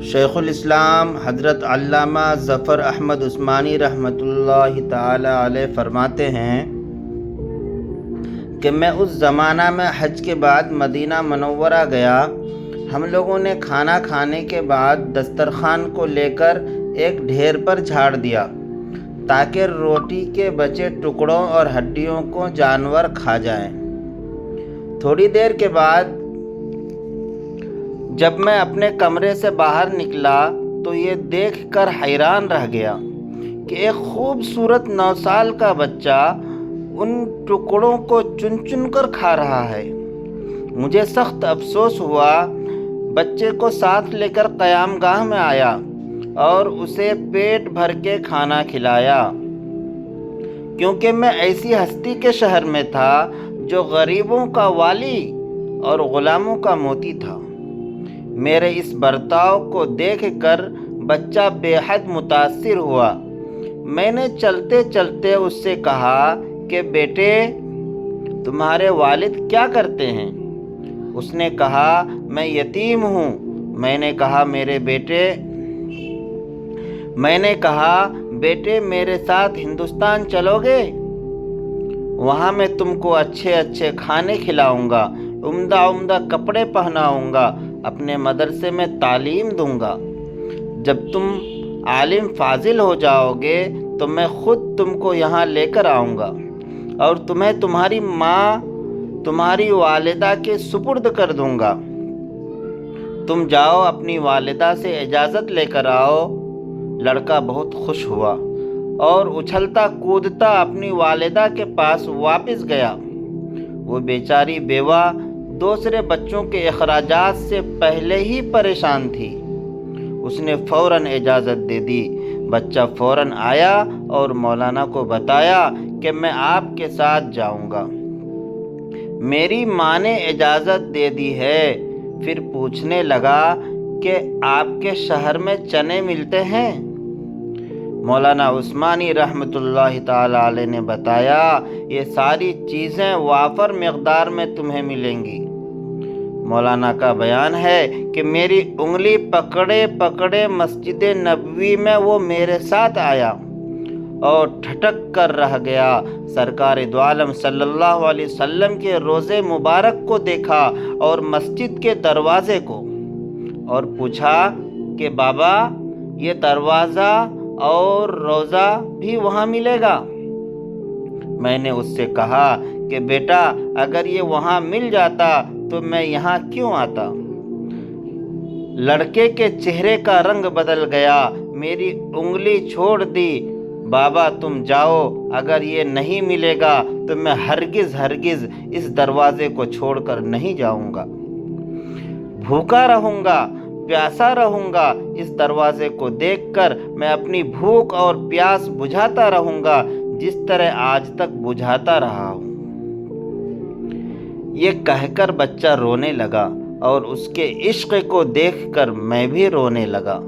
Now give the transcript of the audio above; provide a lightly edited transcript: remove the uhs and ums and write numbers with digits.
شیخ الاسلام حضرت علامہ ظفر احمد عثمانی رحمۃ اللہ تعالی علیہ فرماتے ہیں کہ میں اس زمانہ میں حج کے بعد مدینہ منورہ گیا۔ ہم لوگوں نے کھانا کھانے کے بعد دسترخوان کو لے کر ایک ڈھیر پر جھاڑ دیا تاکہ روٹی کے بچے ٹکڑوں اور ہڈیوں کو جانور کھا جائیں۔ تھوڑی دیر کے بعد جب میں اپنے کمرے سے باہر نکلا تو یہ دیکھ کر حیران رہ گیا کہ ایک خوبصورت 9 سال کا بچہ ان ٹکڑوں کو چن چن کر کھا رہا ہے۔ مجھے سخت افسوس ہوا۔ بچے کو ساتھ لے کر قیام گاہ میں آیا اور اسے پیٹ بھر کے کھانا کھلایا، کیونکہ میں ایسی ہستی کے شہر میں تھا جو غریبوں کا والی اور غلاموں کا موتی تھا۔ میرے اس برتاؤ کو دیکھ کر بچہ بے حد متاثر ہوا۔ میں نے چلتے چلتے اس سے کہا کہ بیٹے، تمہارے والد کیا کرتے ہیں؟ اس نے کہا میں یتیم ہوں۔ میں نے کہا بیٹے میرے ساتھ ہندوستان چلو گے؟ وہاں میں تم کو اچھے اچھے کھانے کھلاؤں گا، عمدہ عمدہ کپڑے پہناؤں گا، اپنے مدرسے میں تعلیم دوں گا۔ جب تم عالم فاضل ہو جاؤ گے تو میں خود تم کو یہاں لے کر آؤں گا اور تمہیں تمہاری ماں، تمہاری والدہ کے سپرد کر دوں گا۔ تم جاؤ اپنی والدہ سے اجازت لے کر آؤ۔ لڑکا بہت خوش ہوا اور اچھلتا کودتا اپنی والدہ کے پاس واپس گیا۔ وہ بیچاری بیوہ دوسرے بچوں کے اخراجات سے پہلے ہی پریشان تھی۔ اس نے فوراً اجازت دے دی۔ بچہ فوراً آیا اور مولانا کو بتایا کہ میں آپ کے ساتھ جاؤں گا، میری ماں نے اجازت دے دی ہے۔ پھر پوچھنے لگا کہ آپ کے شہر میں چنے ملتے ہیں؟ مولانا عثمانی رحمۃ اللہ تعالی علیہ نے بتایا یہ ساری چیزیں وافر مقدار میں تمہیں ملیں گی۔ مولانا کا بیان ہے کہ میری انگلی پکڑے پکڑے مسجد نبوی میں وہ میرے ساتھ آیا اور ٹھٹک کر رہ گیا۔ سرکار دو عالم صلی اللہ علیہ وسلم کے روضے مبارک کو دیکھا اور مسجد کے دروازے کو، اور پوچھا کہ بابا یہ دروازہ اور روضہ بھی وہاں ملے گا؟ میں نے اس سے کہا کہ بیٹا اگر یہ وہاں مل جاتا تو میں یہاں کیوں آتا؟ لڑکے کے چہرے کا رنگ بدل گیا، میری انگلی چھوڑ دی۔ بابا تم جاؤ، اگر یہ نہیں ملے گا تو میں ہرگز ہرگز اس دروازے کو چھوڑ کر نہیں جاؤں گا۔ بھوکا رہوں گا، پیاسا رہوں گا، اس دروازے کو دیکھ کر میں اپنی بھوک اور پیاس بجھاتا رہوں گا جس طرح آج تک بجھاتا رہا ہوں۔ یہ کہہ کر بچہ رونے لگا اور اس کے عشق کو دیکھ کر میں بھی رونے لگا۔